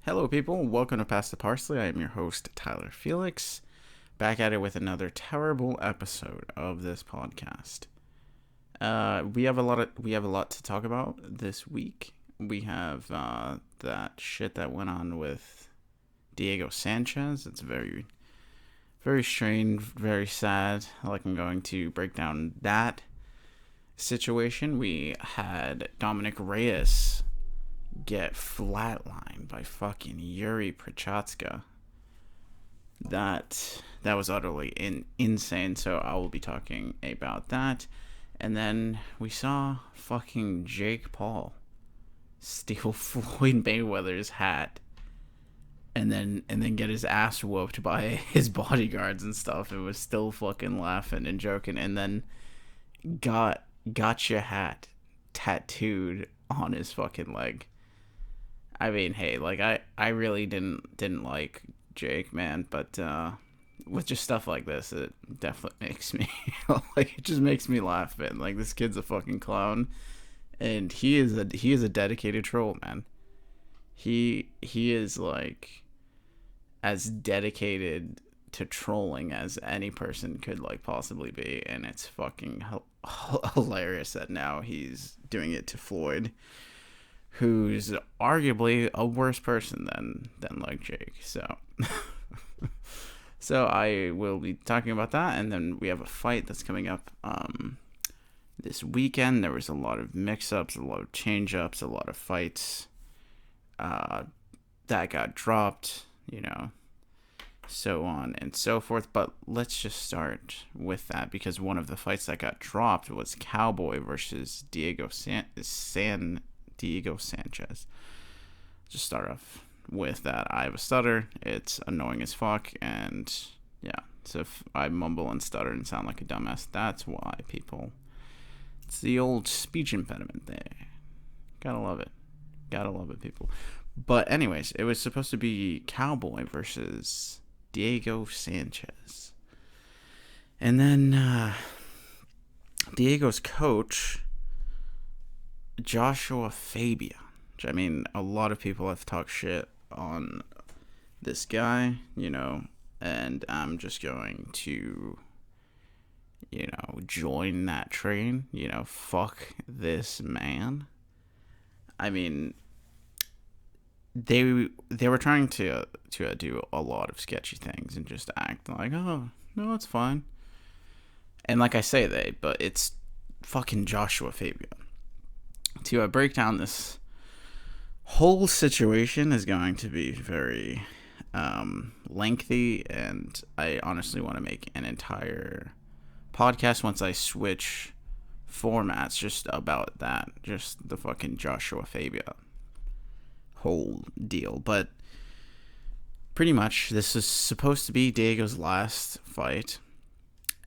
Hello, people. Welcome to Past the Parsley. I am your host, Tyler Felix, back at it with another terrible episode of this podcast. We have a lot to talk about this week. We have that shit that went on with Diego Sanchez. It's very, very strange, very sad. I'm going to break down that situation. We had Dominic Reyes get flatlined by fucking Jiri Prochazka. That was utterly insane. So I will be talking about that. And then we saw fucking Jake Paul steal Floyd Mayweather's hat and then get his ass whooped by his bodyguards and stuff. It was still fucking laughing and joking, and then got your hat tattooed on his fucking leg. I mean, hey, I really didn't like Jake, man, but with just stuff like this, it definitely makes me it just makes me laugh, man. Like, this kid's a fucking clown, and he is a dedicated troll, man. He is like as dedicated to trolling as any person could possibly be, and it's fucking hilarious that now he's doing it to Floyd, who's arguably a worse person than Jake. So I will be talking about that, and then we have a fight that's coming up this weekend. There was a lot of mix-ups, a lot of change-ups, a lot of fights that got dropped, so on and so forth. But let's just start with that, because one of the fights that got dropped was Cowboy versus Diego Sanchez. Just start off with that. I have a stutter. It's annoying as fuck, and yeah. So if I mumble and stutter and sound like a dumbass, that's why, people. It's the old speech impediment there. Gotta love it. Gotta love it, people. But anyways, it was supposed to be Cowboy versus Diego Sanchez. And then Diego's coach, Joshua Fabia. I mean, a lot of people have talked shit on this guy, and I'm just going to, join that train. Fuck this man. I mean, they were trying to do a lot of sketchy things and just act like, oh no, it's fine. And like I say, but it's fucking Joshua Fabia. To break down this whole situation is going to be very lengthy, and I honestly want to make an entire podcast once I switch formats just about that, just the fucking Joshua Fabia whole deal. But pretty much this is supposed to be Diego's last fight,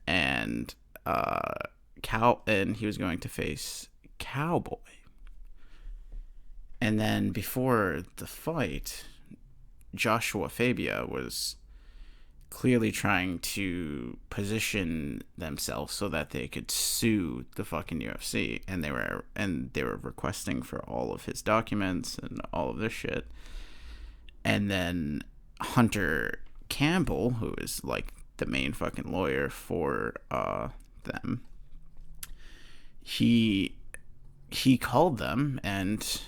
and he was going to face Cowboy. And then before the fight, Joshua Fabia was clearly trying to position themselves so that they could sue the fucking UFC, and they were requesting for all of his documents and all of this shit. And then Hunter Campbell, who is the main fucking lawyer for them, he called them, and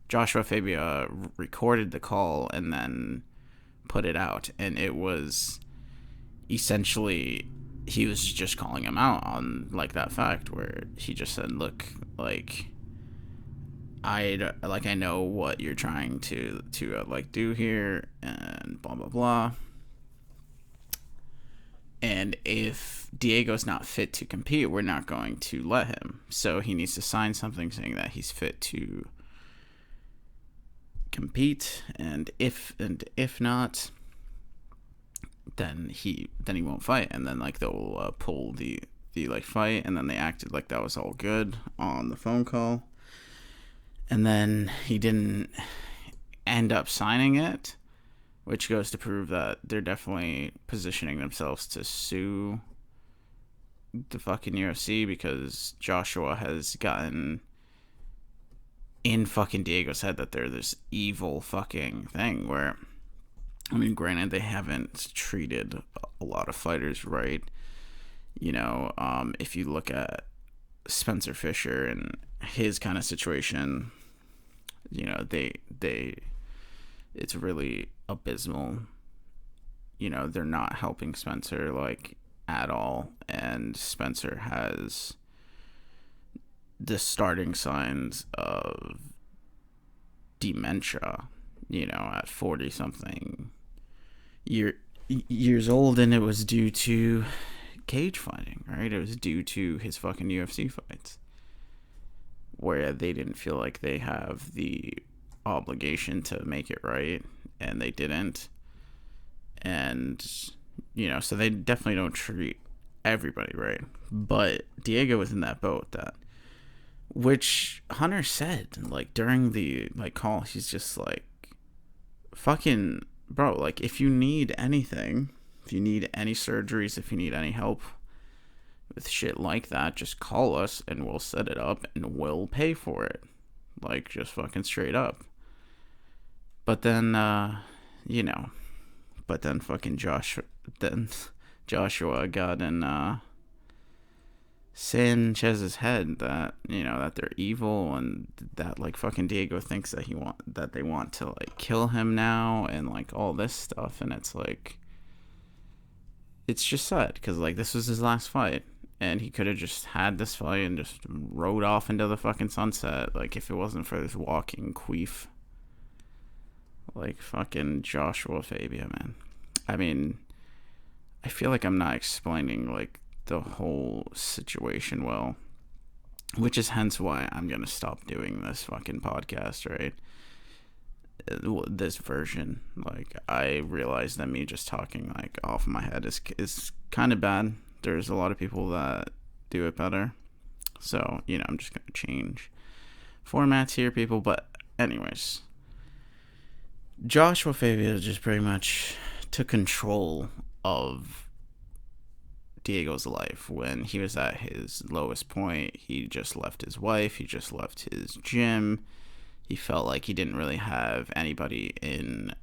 Joshua Fabia recorded the call and then put it out, and it was essentially, he was just calling him out on that fact where he just said, look, I know what you're trying to do here, and blah blah blah, and if Diego's not fit to compete, we're not going to let him. So he needs to sign something saying that he's fit to compete, and if not, then he won't fight. And then they'll pull the fight, and then they acted like that was all good on the phone call, and then he didn't end up signing it, which goes to prove that they're definitely positioning themselves to sue the fucking UFC, because Joshua has gotten in fucking Diego's head that they're this evil fucking thing where, I mean, granted, they haven't treated a lot of fighters right. You know, if you look at Spencer Fisher and his kind of situation, you know, it's really abysmal. You know, they're not helping Spencer, like, at all. And Spencer has the starting signs of dementia, you know, at 40 something years old, and it was due to cage fighting, right? It was due to his fucking UFC fights, where they didn't feel like they have the obligation to make it right, and they didn't. And, you know, so they definitely don't treat everybody right. But Diego was in that boat, that, which Hunter said, like, during the, like, call, he's just like, fucking, bro, like, if you need anything, if you need any surgeries, if you need any help with shit like that, just call us and we'll set it up and we'll pay for it. Like, just fucking straight up. But then, you know, but then fucking Joshua got in Sanchez's head that, you know, that they're evil, and that, like, fucking Diego thinks that they want to, like, kill him now, and, like, all this stuff. And it's like, it's just sad, because, like, this was his last fight, and he could have just had this fight and just rode off into the fucking sunset, like, if it wasn't for this walking queef like fucking Joshua Fabia, man. I mean, I feel like I'm not explaining, like, the whole situation well, which is hence why I'm gonna stop doing this fucking podcast, right? This version, like, I realize that me just talking, like, off my head is kind of bad. There's a lot of people that do it better, so, you know, I'm just gonna change formats here, people. But anyways, Joshua Fabia just pretty much took control of Diego's life when he was at his lowest point. He just left his wife. He just left his gym. He felt like he didn't really have anybody in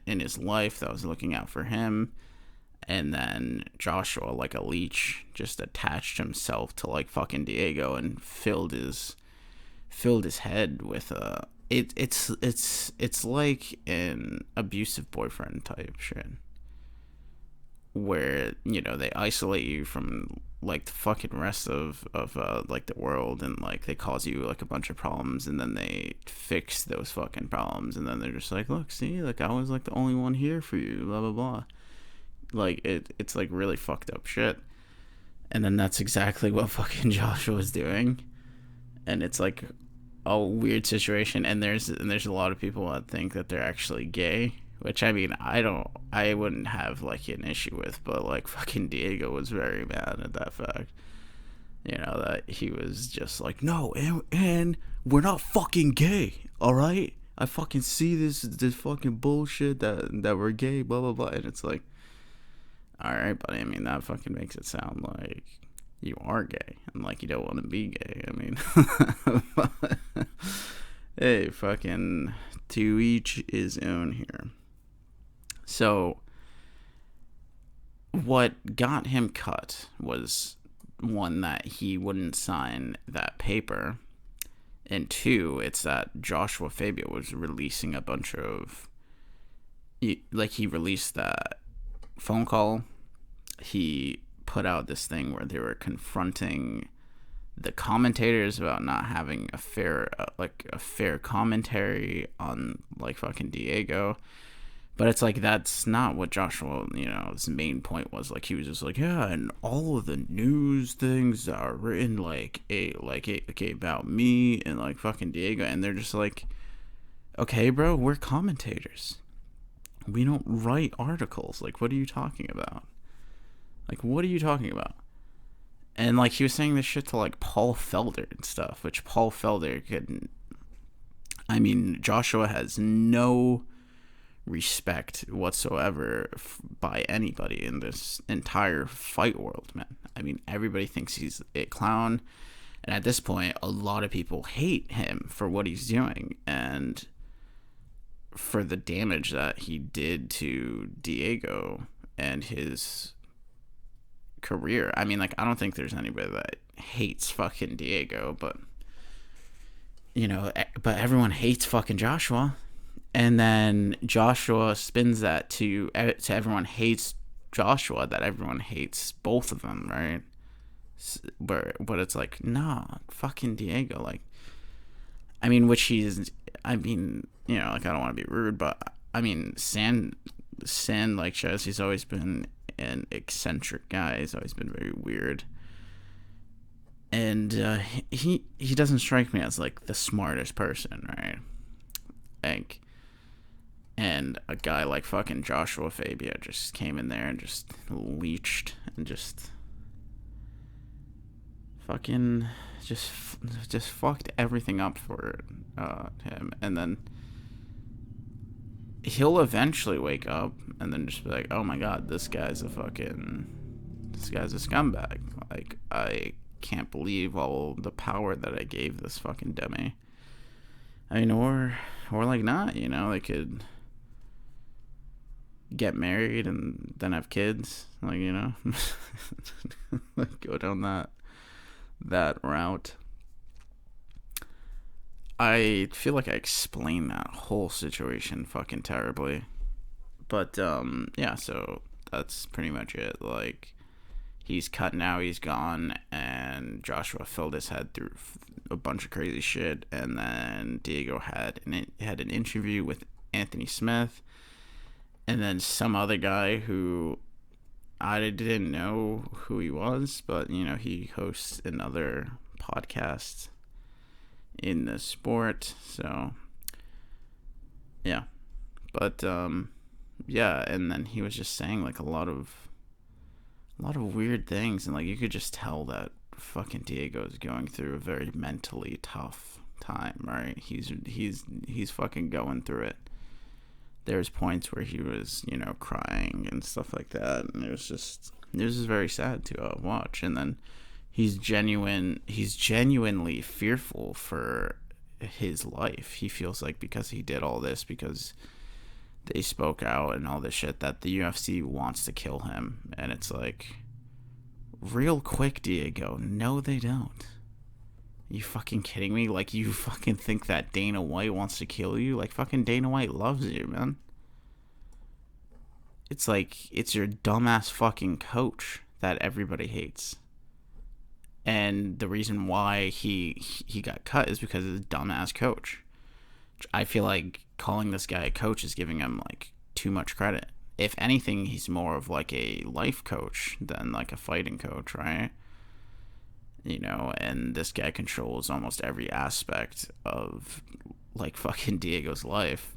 his life that was looking out for him. And then Joshua, like a leech, just attached himself to, like, fucking Diego and filled his head with it's like an abusive boyfriend type shit, where, you know, they isolate you from, like, the fucking rest of like, the world, and, like, they cause you, like, a bunch of problems, and then they fix those fucking problems, and then they're just like, look, see, like, I was, like, the only one here for you, blah blah blah. Like, it's like really fucked up shit. And then that's exactly what fucking Joshua was doing. And it's like a weird situation, and there's a lot of people that think that they're actually gay, which, I mean, I wouldn't have, like, an issue with, but, like, fucking Diego was very mad at that fact, you know, that he was just like, no, and we're not fucking gay, all right? I fucking see this fucking bullshit that we're gay, blah blah blah. And it's like, all right, buddy, I mean, that fucking makes it sound like you are gay and, like, you don't want to be gay. I mean, hey, fucking to each his own here. So what got him cut was, one, that he wouldn't sign that paper, and two, it's that Joshua Fabia was releasing a bunch of, like, he released that phone call. He put out this thing where they were confronting the commentators about not having a fair commentary on, like, fucking Diego. But it's like, that's not what Joshua, you know, his main point was. Like, he was just like, yeah, and all of the news things that are written, like, about me and, like, fucking Diego, and they're just like, okay, bro, we're commentators. We don't write articles. Like, what are you talking about? Like, what are you talking about? And, like, he was saying this shit to, like, Paul Felder and stuff, which Paul Felder couldn't. I mean, Joshua has no respect whatsoever by anybody in this entire fight world, man. I mean, everybody thinks he's a clown. And at this point, a lot of people hate him for what he's doing and for the damage that he did to Diego and his career. I mean, like, I don't think there's anybody that hates fucking Diego, but but everyone hates fucking Joshua. And then Joshua spins that to everyone hates Joshua, that everyone hates both of them, right? But it's like, nah, fucking Diego. Like, I mean, like, I don't want to be rude, but I mean, Sanchez, he's always been an eccentric guy. He's always been very weird. And he doesn't strike me as, like, the smartest person, right? Like, and a guy like fucking Joshua Fabia just came in there and just leeched and just fucking just fucked everything up for him. And then he'll eventually wake up and then just be like, oh my god, this guy's a scumbag. Like, I can't believe all the power that I gave this fucking dummy. I mean, or like not, they could get married and then have kids, like, like, go down that route. I feel like I explained that whole situation fucking terribly, but yeah, so that's pretty much it. Like, he's cut now, he's gone, and Joshua filled his head through a bunch of crazy shit, and then Diego had an interview with Anthony Smith, and then some other guy who I didn't know who he was, but he hosts another podcast in the sport, so yeah. But yeah, and then he was just saying, like, a lot of weird things, and, like, you could just tell that fucking Diego is going through a very mentally tough time, right? He's fucking going through it. There's points where he was, crying and stuff like that, and it was just very sad to watch. And then he's genuinely fearful for his life. He feels like because he did all this, because they spoke out and all this shit, that the UFC wants to kill him. And it's like, real quick, Diego, no, they don't. You fucking kidding me? Like, you fucking think that Dana White wants to kill you? Like, fucking Dana White loves you, man. It's like, it's your dumbass fucking coach that everybody hates. And the reason why he got cut is because of his dumbass coach. I feel like calling this guy a coach is giving him, like, too much credit. If anything, he's more of, like, a life coach than, like, a fighting coach, right? And this guy controls almost every aspect of, like, fucking Diego's life.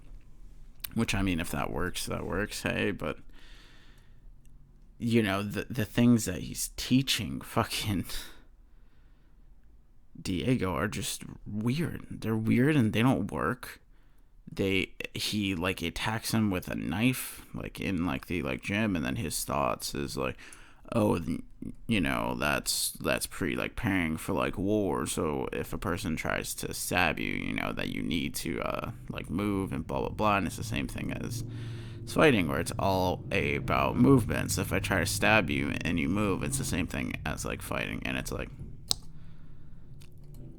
Which, I mean, if that works, hey, but, the things that he's teaching fucking Diego are just weird. They're weird and they don't work. He like attacks him with a knife, like, in, like, the, like, gym, and then his thoughts is like, oh, that's pretty, like, preparing for, like, war. So if a person tries to stab you, that you need to like, move and blah blah blah. And it's the same thing as fighting, where it's all about movements. If I try to stab you and you move, it's the same thing as, like, fighting. And it's like,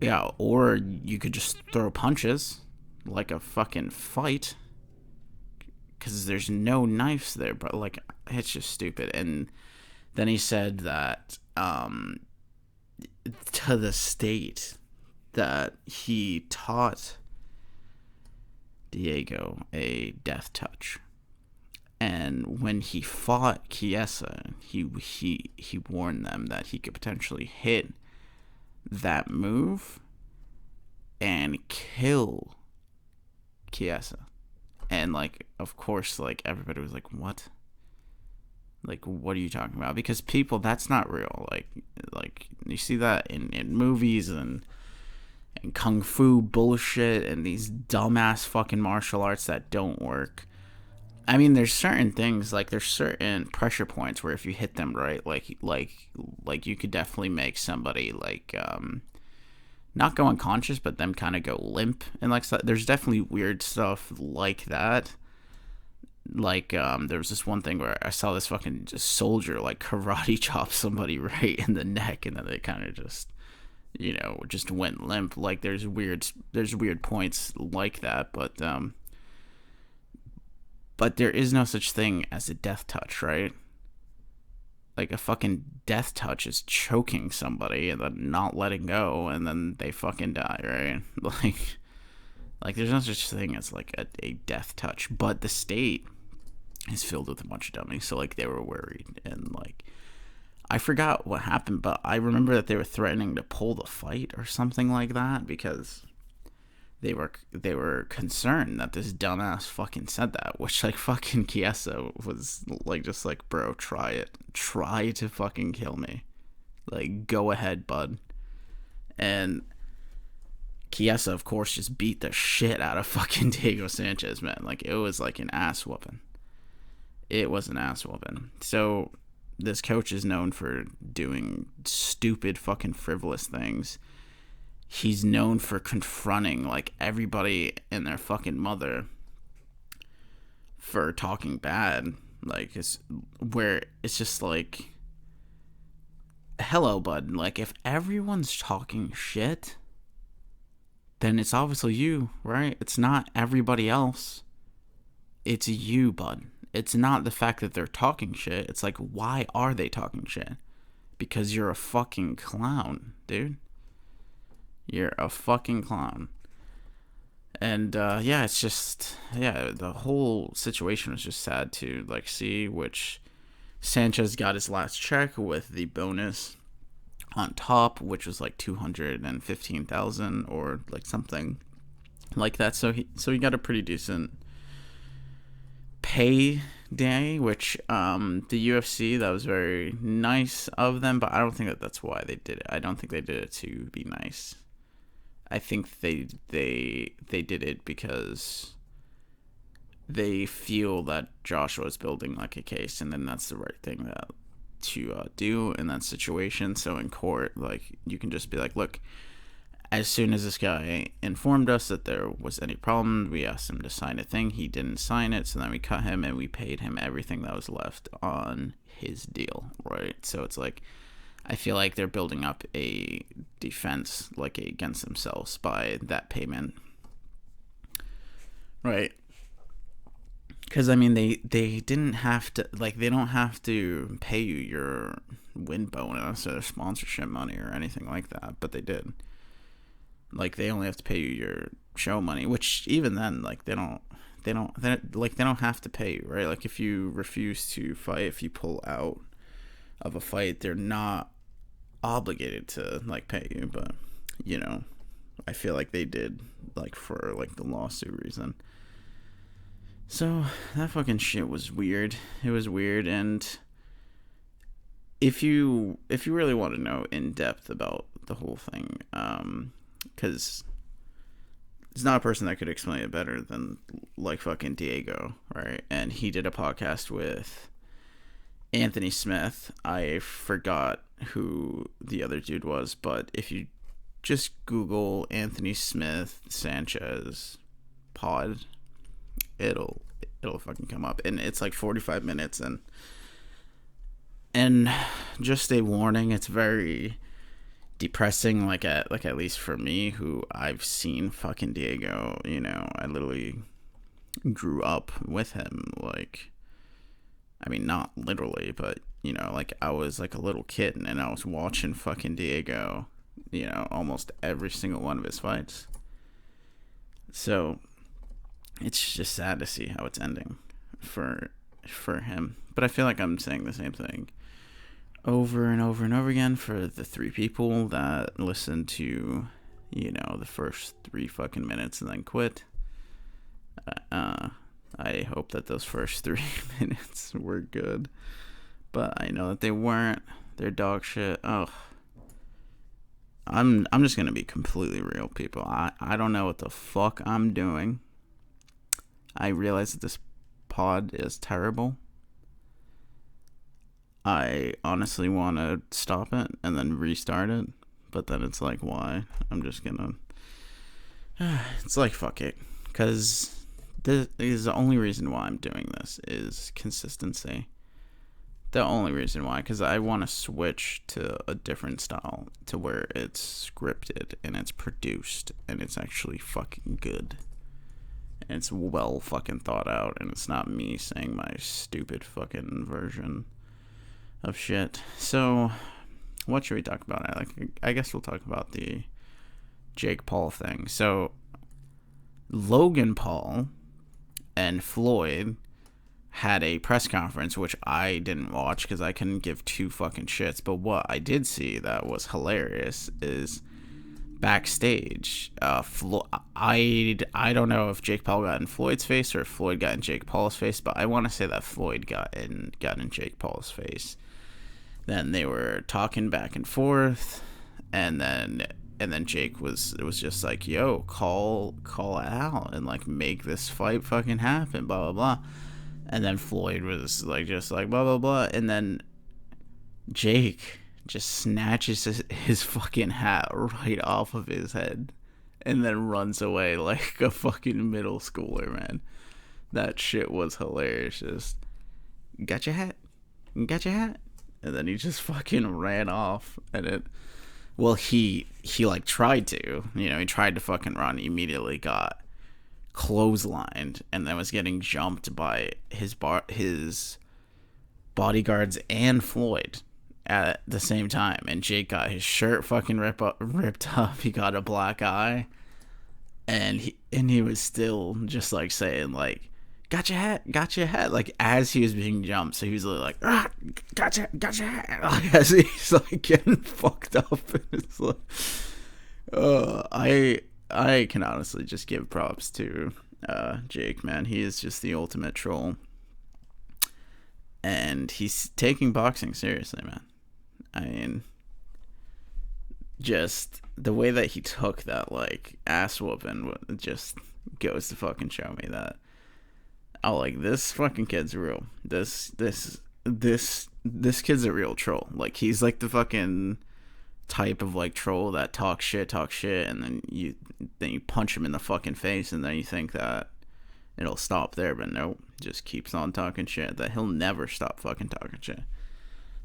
yeah, or you could just throw punches like a fucking fight, because there's no knives there, but, like, it's just stupid. And then he said that to the state that he taught Diego a death touch, and when he fought Chiesa, he warned them that he could potentially hit that move and kill Chiesa. And, like, of course, like, everybody was like, what? Like, what are you talking about? Because people, that's not real. Like you see that in movies and kung fu bullshit and these dumbass fucking martial arts that don't work. I mean, there's certain things, like, there's certain pressure points where if you hit them right, like you could definitely make somebody, like, not go unconscious, but them kind of go limp. And like, so there's definitely weird stuff like that. Like, there was this one thing where I saw this fucking just soldier like karate chop somebody right in the neck, and then they kind of just, just went limp. Like, there's weird points like that, but there is no such thing as a death touch, right? Like, a fucking death touch is choking somebody and then not letting go, and then they fucking die, right? Like there's no such thing as like a death touch, but the state is filled with a bunch of dummies, so like they were worried, and like I forgot what happened, but I remember that they were threatening to pull the fight or something like that because they were concerned that this dumbass fucking said that, which like fucking Chiesa was like, just like, bro, try to fucking kill me, like, go ahead, bud. And Chiesa, of course, just beat the shit out of fucking Diego Sanchez, man. Like, it was like an ass whooping. It was an ass whooping. So this coach is known for doing stupid fucking frivolous things. He's known for confronting like everybody and their fucking mother for talking bad. Like, it's just like, hello, bud. Like, if everyone's talking shit, then it's obviously you, right? It's not everybody else. It's you, bud. It's not the fact that they're talking shit. It's like, why are they talking shit? Because you're a fucking clown, dude. You're a fucking clown. And, it's just, the whole situation was just sad to, like, see, which Sanchez got his last check with the bonus on top, which was like 215,000 or like something like that. So he got a pretty decent pay day, which the UFC, that was very nice of them, but I don't think that's why they did it. I don't think they did it to be nice. I think they did it because they feel that Joshua is building like a case, and then that's the right thing to do in that situation. So in court, like, you can just be like, look, as soon as this guy informed us that there was any problem, we asked him to sign a thing. He didn't sign it, so then we cut him and we paid him everything that was left on his deal, right? So it's like, I feel like they're building up a defense, like, against themselves by that payment, right? Because, I mean, they didn't have to, like, they don't have to pay you your win bonus or sponsorship money or anything like that, but they did. Like, they only have to pay you your show money, which even then, like, they don't have to pay you, right? Like, if you refuse to fight, if you pull out of a fight, they're not obligated to, like, pay you, but, I feel like they did, like, for, like, the lawsuit reason. So, that fucking shit was weird. It was weird, and if you really want to know in depth about the whole thing, because there's not a person that could explain it better than, like, fucking Diego, right? And he did a podcast with Anthony Smith. I forgot who the other dude was, but if you just Google Anthony Smith Sanchez pod, it'll fucking come up, and it's like 45 minutes, and just a warning, it's very depressing, like at least for me, who I've seen fucking Diego, I literally grew up with him, like, I mean, not literally, but, like, I was like a little kid, and I was watching fucking Diego, almost every single one of his fights. So it's just sad to see how it's ending for him. But I feel like I'm saying the same thing over and over and over again for the 3 people that listen to, the first 3 fucking minutes and then quit. I hope that those first 3 minutes were good, but I know that they weren't. They're dog shit. Oh, I'm just gonna be completely real, people. I don't know what the fuck I'm doing. I realize that this pod is terrible. I honestly want to stop it and then restart it, but then it's like, why? I'm just gonna. It's like, fuck it, because this is the only reason why I'm doing this is consistency. The only reason why, because I want to switch to a different style, to where it's scripted and it's produced and it's actually fucking good. And it's well fucking thought out, and it's not me saying my stupid fucking version of shit. So, what should we talk about? I guess we'll talk about the Jake Paul thing. So, Logan Paul and Floyd had a press conference, which I didn't watch because I couldn't give two fucking shits. But what I did see that was hilarious is backstage, I don't know if Jake Paul got in Floyd's face or if Floyd got in Jake Paul's face, but I want to say that Floyd got in Jake Paul's face. Then they were talking back and forth, and then Jake was just like, yo, call it out and like make this fight fucking happen, blah blah blah. And then Floyd was like, just like, blah, blah, blah. And then Jake just snatches his fucking hat right off of his head and then runs away like a fucking middle schooler, man. That shit was hilarious. Just, got your hat? Got your hat? And then he just fucking ran off. And he like tried to, he tried to fucking run. He immediately got clotheslined and then was getting jumped by his bodyguards and Floyd at the same time, and Jake got his shirt fucking ripped up. He got a black eye, and he was still just like saying like, got your hat, like as he was being jumped. So he was like, got your hat, like, as he's like getting fucked up. And it's like, I can honestly just give props to Jake, man. He is just the ultimate troll. And he's taking boxing seriously, man. I mean, just the way that he took that, like, ass whooping just goes to fucking show me that, oh, like, this fucking kid's real. This kid's a real troll. Like, he's like the fucking type of like troll that talks shit, and then you punch him in the fucking face, and then you think that it'll stop there, but no, just keeps on talking shit. That he'll never stop fucking talking shit.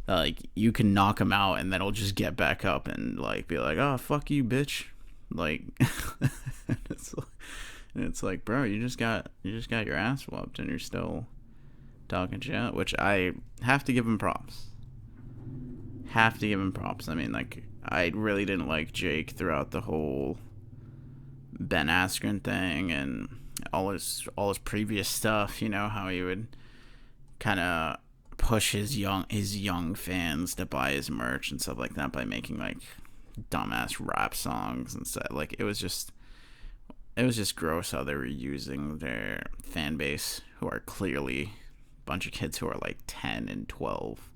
Like, you can knock him out, and then he'll just get back up and like be like, "Oh, fuck you, bitch!" Like, it's like, bro, you just got your ass whooped, and you're still talking shit. Which I have to give him props. I mean, like, I really didn't like Jake throughout the whole Ben Askren thing and all his previous stuff. How he would kind of push his young fans to buy his merch and stuff like that by making like dumbass rap songs and stuff. Like, it was just gross how they were using their fan base, who are clearly a bunch of kids who are like 10 and 12.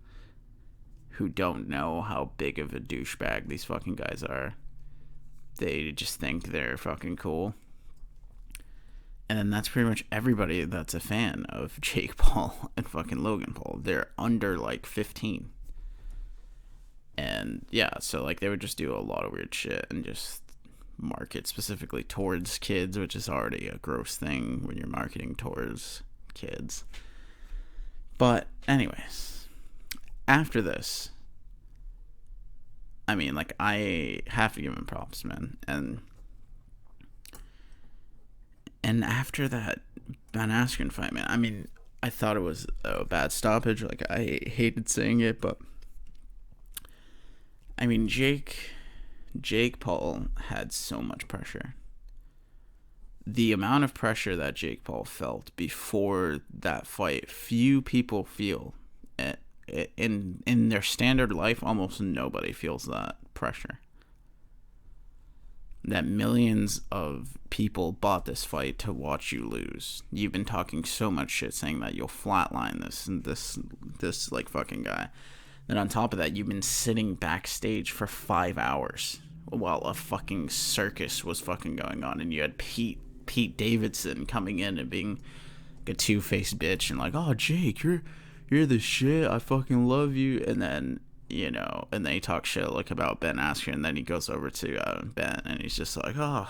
Who don't know how big of a douchebag these fucking guys are. They just think they're fucking cool. And then that's pretty much everybody that's a fan of Jake Paul and fucking Logan Paul. They're under like 15. And yeah, so like they would just do a lot of weird shit and just market specifically towards kids, which is already a gross thing when you're marketing towards kids. But anyways, after this, I mean, like, I have to give him props, man. And after that Ben Askren fight, man, I mean, I thought it was a bad stoppage. Like, I hated saying it, but I mean, Jake Paul had so much pressure. The amount of pressure that Jake Paul felt before that fight, few people feel. In their standard life, almost nobody feels that pressure. That millions of people bought this fight to watch you lose. You've been talking so much shit saying that you'll flatline this and this like fucking guy. Then on top of that, you've been sitting backstage for 5 hours while a fucking circus was fucking going on, and you had Pete Davidson coming in and being like a two-faced bitch and like, "Oh, Jake, you're the shit, I fucking love you." And then and then he talks shit like about Ben Askren, and then he goes over to Ben, and he's just like, oh,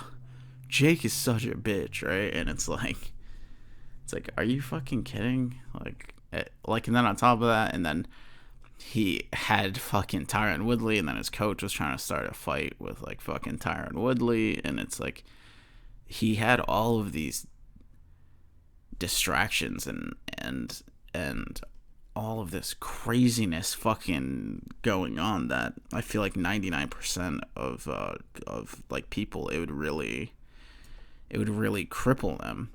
Jake is such a bitch, right? And it's like, are you fucking kidding? And then on top of that, and then he had fucking Tyron Woodley, and then his coach was trying to start a fight with like fucking Tyron Woodley, and it's like he had all of these distractions and all of this craziness fucking going on that I feel like 99% of like people, it would really cripple them.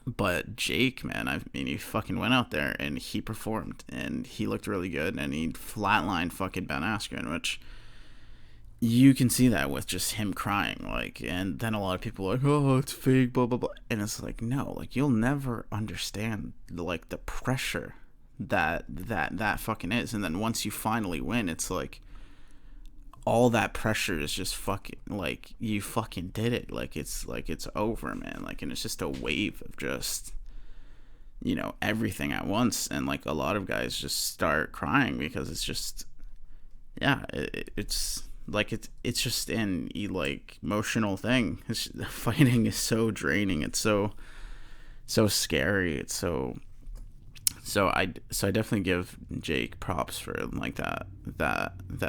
But Jake, man, I mean, he fucking went out there and he performed and he looked really good, and he flatlined fucking Ben Askren, which you can see that with just him crying, like, and then a lot of people are like, oh, it's fake, blah blah blah, and it's like, no, like, you'll never understand like the pressure that fucking is, and then once you finally win, it's like all that pressure is just fucking, like, you fucking did it, like it's over, man, like, and it's just a wave of just, everything at once, and like a lot of guys just start crying because it's just, yeah, it's like it's just an like emotional thing. Fighting is so draining. It's so scary. It's so I definitely give Jake props for like that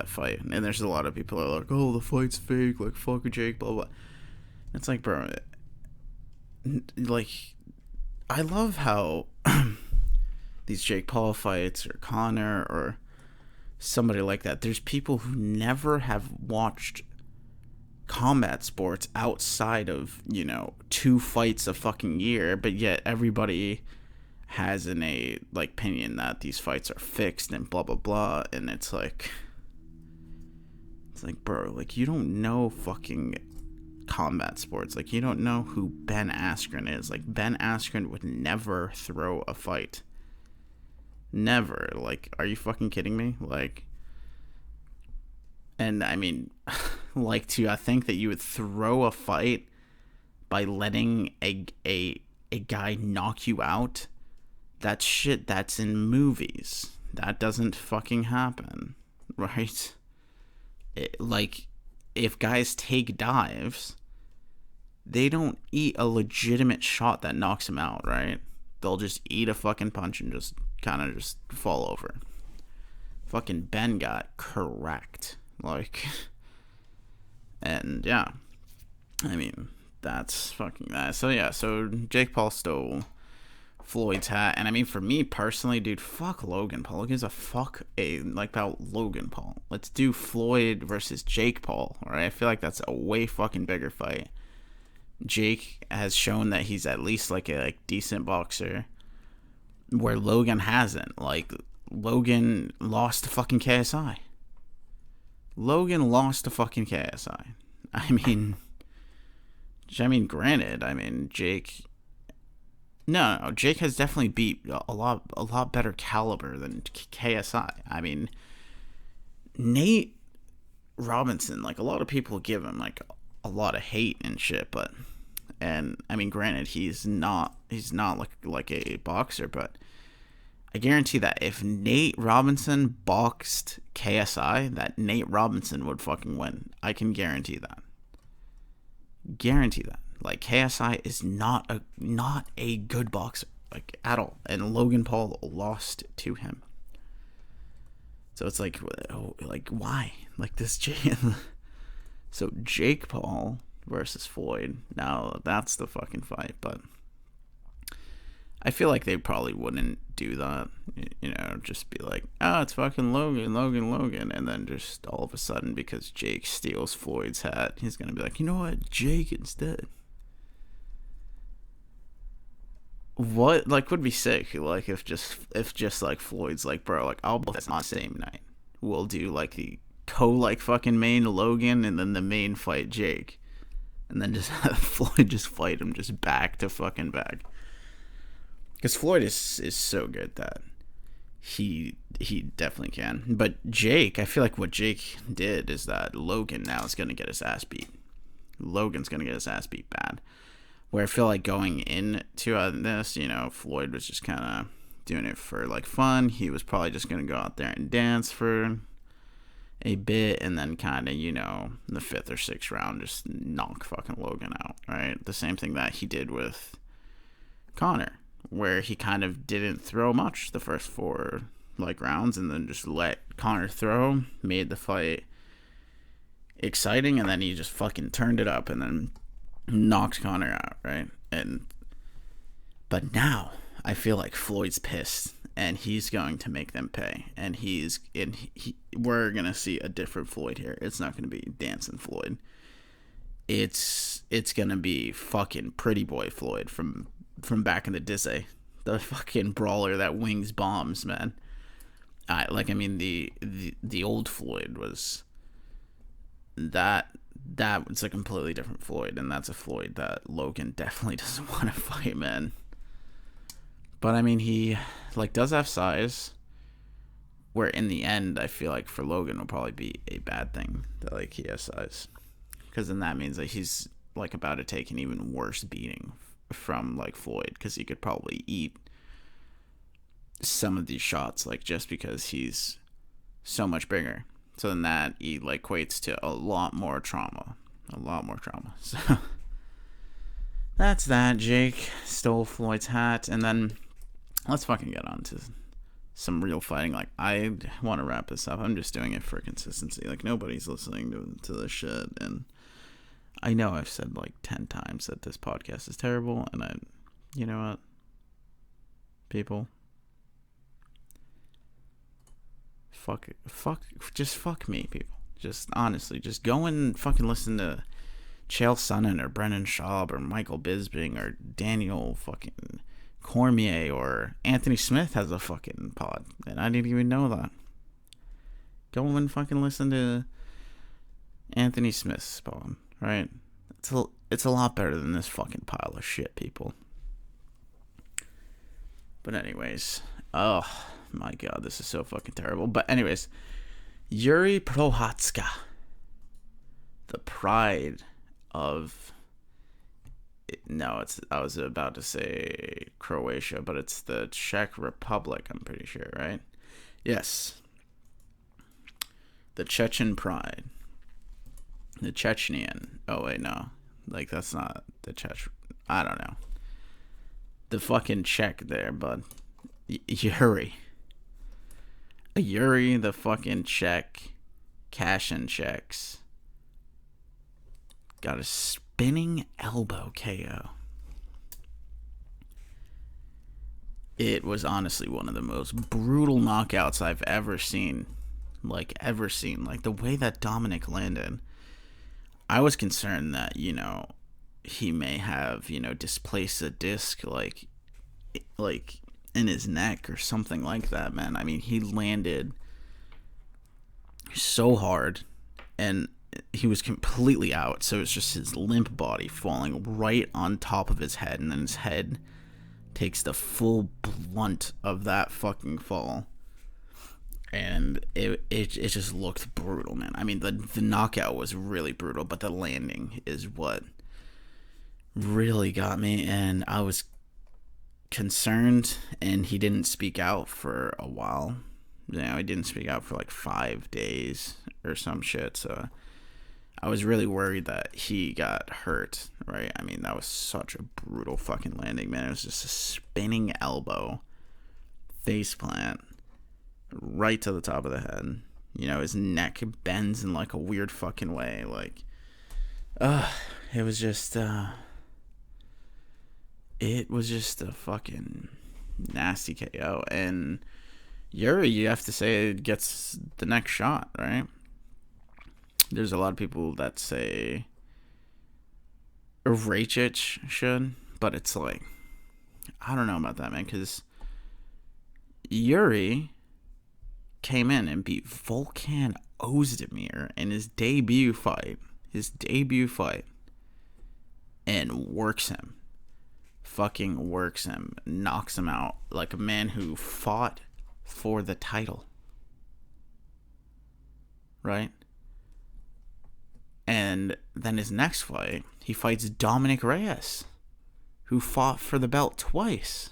fight. And there's a lot of people that are like, oh, the fight's fake, like, fuck Jake, blah blah. It's like, bro, like, I love how these Jake Paul fights, or Conor, or somebody like that, there's people who never have watched combat sports outside of 2 fights a fucking year, but yet everybody has a like opinion that these fights are fixed and blah blah blah, and it's like, bro, like, you don't know fucking combat sports, like, you don't know who Ben Askren is. Like, Ben Askren would never throw a fight. Never. Like, are you fucking kidding me? Like, and I mean, like, I think that you would throw a fight by letting a guy knock you out. That's shit that's in movies. That doesn't fucking happen, right? Like, if guys take dives, they don't eat a legitimate shot that knocks them out, right? They'll just eat a fucking punch and just kind of just fall over. Fucking Ben got correct. Like, and yeah, I mean, that's fucking that. So yeah, so Jake Paul stole Floyd's hat, and I mean, for me personally, dude, fuck Logan Paul. Who gives a fuck about Logan Paul? Let's do Floyd versus Jake Paul, alright? I feel like that's a way fucking bigger fight. Jake has shown that he's at least like a decent boxer, where Logan hasn't. Like, Logan lost to fucking KSI. I mean, granted, I mean, Jake. No, Jake has definitely beat a lot better caliber than KSI. I mean, Nate Robinson, like, a lot of people give him like a lot of hate and shit, but, and I mean, granted, he's not like a boxer, but I guarantee that if Nate Robinson boxed KSI, that Nate Robinson would fucking win. I can guarantee that. Like, KSI is not a good boxer, like, at all, and Logan Paul lost to him. So it's like, why? Like, this So Jake Paul versus Floyd. Now that's the fucking fight, but I feel like they probably wouldn't do that. Just be like, oh, it's fucking Logan, and then just all of a sudden, because Jake steals Floyd's hat, he's gonna be like, you know what, Jake instead. What, like, would be sick, like, if just like Floyd's like, bro, like, I'll book that's not the same night. We'll do like the like fucking main Logan, and then the main fight Jake, and then just have Floyd just fight him just back to fucking back. Because Floyd is so good that he definitely can. But Jake, I feel like what Jake did is that Logan now is gonna get his ass beat. Logan's gonna get his ass beat bad. Where I feel like going into this, Floyd was just kind of doing it for like fun. He was probably just gonna go out there and dance for a bit, and then kind of, the 5th or 6th round just knock fucking Logan out, right? The same thing that he did with Conor, where he kind of didn't throw much the first 4 rounds, and then just let Conor throw, made the fight exciting, and then he just fucking turned it up and then knocked Conor out, right? But now I feel like Floyd's pissed, and he's going to make them pay, and we're gonna see a different Floyd here. It's not gonna be dancing Floyd. It's gonna be fucking pretty boy Floyd from back in the day, the fucking brawler that wings bombs, man. The old Floyd was that was a completely different Floyd, and that's a Floyd that Logan definitely doesn't want to fight, man. But I mean, he does have size, where in the end I feel like for Logan will probably be a bad thing that he has size, because then that means that he's about to take an even worse beating from Floyd, because he could probably eat some of these shots just because he's so much bigger. So then that equates to a lot more trauma. So that's that. Jake stole Floyd's hat, and then let's fucking get on to some real fighting. I want to wrap this up. I'm just doing it for consistency. Nobody's listening to this shit, and I know I've said 10 times that this podcast is terrible, and you know what, people, fuck me, people. Just honestly, just go and fucking listen to Chael Sonnen or Brendan Schaub or Michael Bisping or Daniel fucking Cormier, or Anthony Smith has a fucking pod, and I didn't even know that. Go and fucking listen to Anthony Smith's pod, right? It's a lot better than this fucking pile of shit, people. But anyways, oh my god, this is so fucking terrible. But anyways, Jiri Prochazka, the pride of... No, I was about to say Croatia, but it's the Czech Republic, I'm pretty sure, right? Yes. The Chechen pride. The Chechenian. Oh, wait, no. That's not the Czech. I don't know. The fucking Czech there, bud. Jiri, the fucking Czech, cashing checks. Got a spinning elbow KO. It was honestly one of the most brutal knockouts I've ever seen. The way that Dominic landed, I was concerned that, he may have, displaced a disc, in his neck or something like that, man. I mean, he landed so hard, and he was completely out, so it's just his limp body falling right on top of his head, and then his head takes the full blunt of that fucking fall, and it just looked brutal, man. I mean, the knockout was really brutal, but the landing is what really got me, and I was concerned, and he didn't speak out for a while. He didn't speak out for 5 days or some shit, so I was really worried that he got hurt, right? I mean, that was such a brutal fucking landing, man. It was just a spinning elbow, face plant, right to the top of the head. His neck bends in a weird fucking way. It was just a fucking nasty KO. And Jiri, you have to say, gets the next shot, right? There's a lot of people that say Rakic should, but it's I don't know about that, man, because Jiri came in and beat Volkan Ozdemir in his debut fight, and works him, knocks him out like a man who fought for the title, right? And then his next fight, he fights Dominic Reyes, who fought for the belt twice,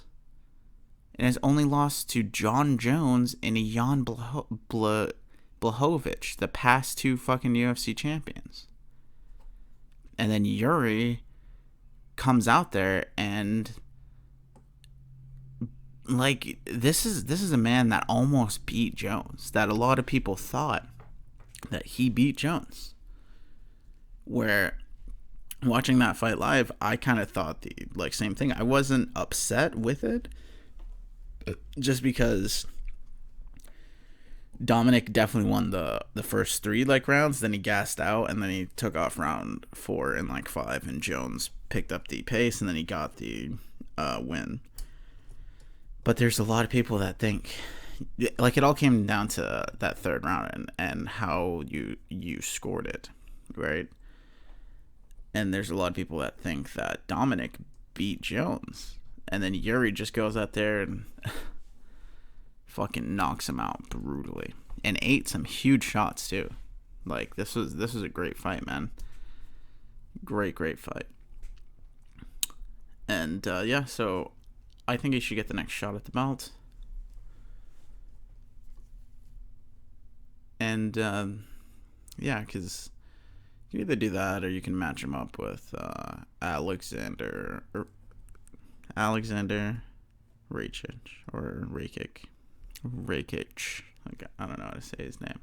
and has only lost to John Jones and Jan Blachowicz. Blachowicz, the past 2 fucking UFC champions. And then Jiri comes out there and, like, this is a man that almost beat Jones, that a lot of people thought that he beat Jones. Where watching that fight live, I kind of thought the same thing. I wasn't upset with it, just because Dominic definitely won the first 3 rounds. Then he gassed out, and then he took off round 4 and 5, and Jones picked up the pace, and then he got the win. But there's a lot of people that think, it all came down to that 3rd round and how you scored it, right? And there's a lot of people that think that Dominic beat Jones, and then Jiri just goes out there and fucking knocks him out brutally, and ate some huge shots too. This was a great fight, man. Great fight. And so I think he should get the next shot at the belt. And because you either do that or you can match him up with Alexander Rakic or Rakic. I don't know how to say his name.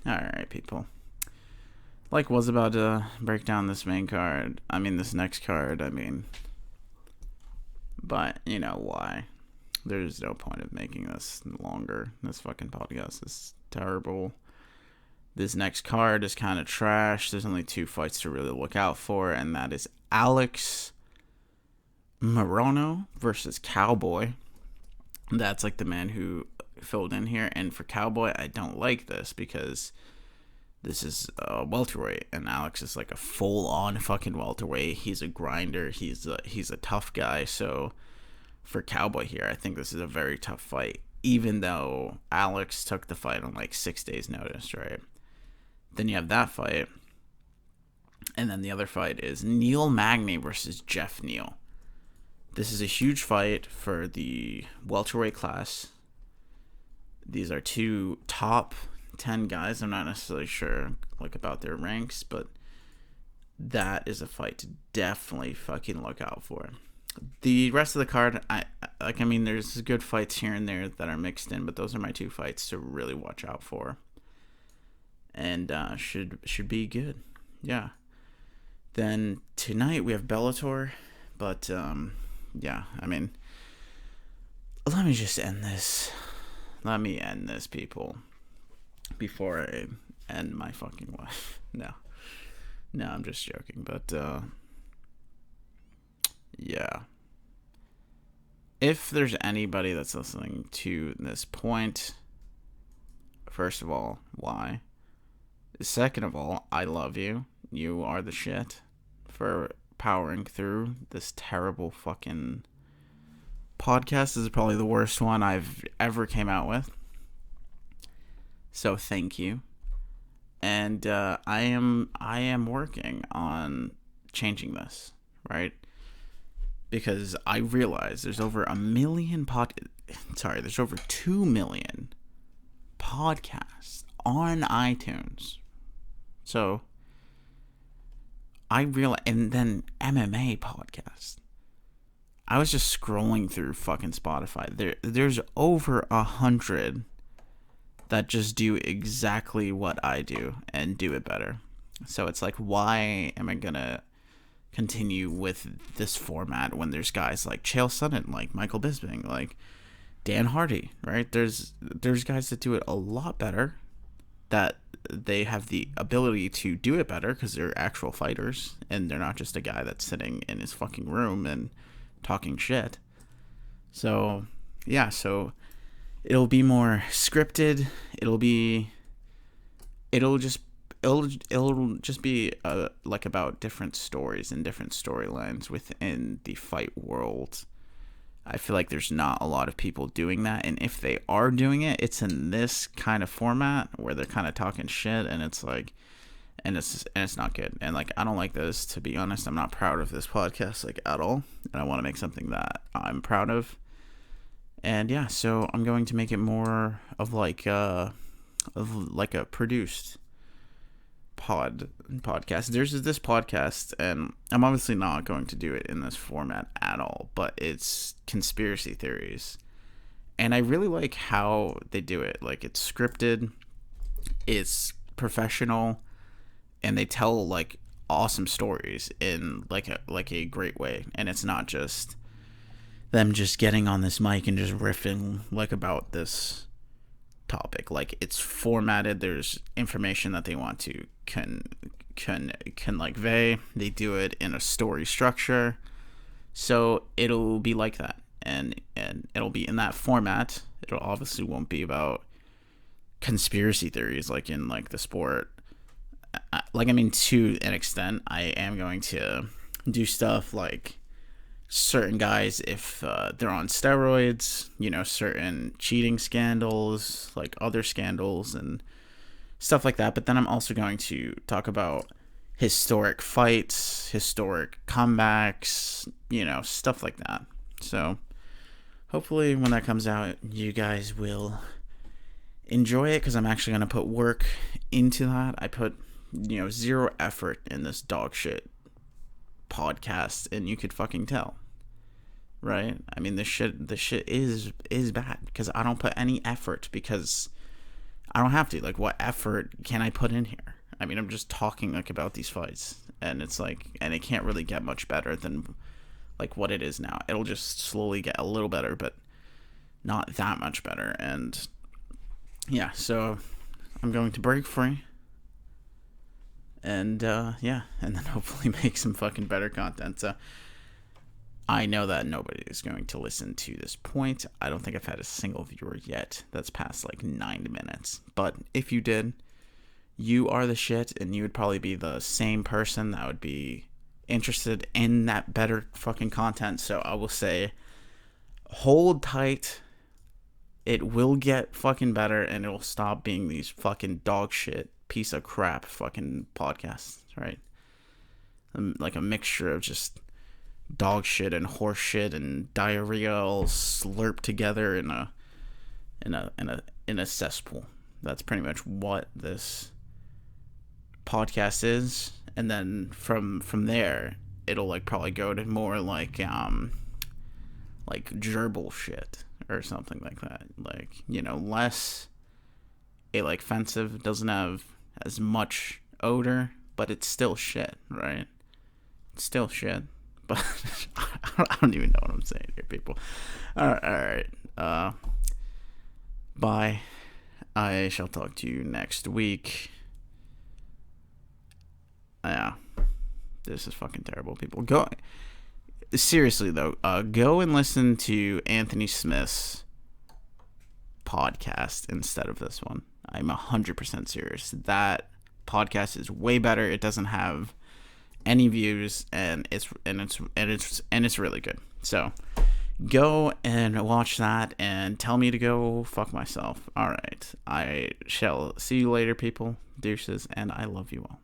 Alright, people. Was about to break down this this next card, but you know why. There's no point of making this longer. This fucking podcast is terrible. This next card is kind of trash. There's only 2 fights to really look out for, and that is Alex Morono versus Cowboy. That's the man who filled in here. And for Cowboy, I don't like this because this is a welterweight, and Alex is a full-on fucking welterweight. He's a grinder. He's a tough guy. So for Cowboy here, I think this is a very tough fight, even though Alex took the fight on 6 days' notice, right? Then you have that fight, and then the other fight is Neil Magny versus Jeff Neal. This is a huge fight for the welterweight class. These are 2 top 10 guys. I'm not necessarily sure about their ranks, but that is a fight to definitely fucking look out for. The rest of the card, there's good fights here and there that are mixed in, but those are my 2 fights to really watch out for. And should be good. Yeah. Then tonight we have Bellator, but let me just end this. Let me end this, people, before I end my fucking life. No, I'm just joking, but yeah. If there's anybody that's listening to this point, first of all, why? Second of all, I love you. You are the shit for powering through this terrible fucking podcast. This is probably the worst one I've ever came out with. So thank you. And I am working on changing this, right? Because I realize there's over there's over 2 million podcasts on iTunes. So I realize, and then MMA podcasts. I was just scrolling through fucking Spotify. There's over 100 that just do exactly what I do and do it better. So it's why am I gonna continue with this format when there's guys like Chael Sonnen, like Michael Bisping, like Dan Hardy, right? There's guys that do it a lot better, that they have the ability to do it better because they're actual fighters and they're not just a guy that's sitting in his fucking room and talking shit. So yeah, so it'll be more scripted. It'll just be about different stories and different storylines within the fight world. I feel like there's not a lot of people doing that, and if they are doing it, it's in this kind of format where they're kind of talking shit, and it's it's not good. And I don't like this, to be honest. I'm not proud of this podcast at all, and I want to make something that I'm proud of. And yeah, so I'm going to make it more of like a produced podcast. There's this podcast, and I'm obviously not going to do it in this format at all, but it's conspiracy theories. And I really like how they do it. Like, it's scripted, it's professional, and they tell like awesome stories in like a great way. And it's not just them just getting on this mic and just riffing like about this topic. Like, it's formatted. There's information that they want to can like convey. They do it in a story structure, so it'll be like that, and it'll be in that format. It'll obviously won't be about conspiracy theories like in like the sport. Like, I mean, to an extent, I am going to do stuff like certain guys, if they're on steroids, certain cheating scandals, like other scandals and stuff like that. But then I'm also going to talk about historic fights, historic comebacks, stuff like that. So hopefully when that comes out, you guys will enjoy it, because I'm actually going to put work into that. I put, zero effort in this dog shit podcast, and you could fucking tell, right? I mean, the shit is bad because I don't put any effort, because I don't have to. Like, what effort can I put in here? I mean, I'm just talking like about these fights, and it's like, and it can't really get much better than like what it is now. It'll just slowly get a little better, but not that much better. And yeah, so I'm going to break free, and yeah, and then hopefully make some fucking better content. So I know that nobody is going to listen to this point. I don't think I've had a single viewer yet that's past like 9 minutes. But if you did, you are the shit, and you would probably be the same person that would be interested in that better fucking content. So I will say, hold tight. It will get fucking better, and it'll stop being these fucking dog shit, piece of crap fucking podcasts, right? Like a mixture of just dog shit and horse shit and diarrhea all slurped together in a cesspool. That's pretty much what this podcast is. And then from there, it'll like probably go to more like gerbil shit or something like that. Like, less like offensive, doesn't have as much odor, but it's still shit, right? It's still shit. But I don't even know what I'm saying here, people. All right. Bye. I shall talk to you next week. Yeah. This is fucking terrible, people. Go. Seriously, though, go and listen to Anthony Smith's podcast instead of this one. I'm 100% serious. That podcast is way better. It doesn't have any views, and it's really good. So go and watch that and tell me to go fuck myself. All right. I shall see you later, people. Deuces, and I love you all.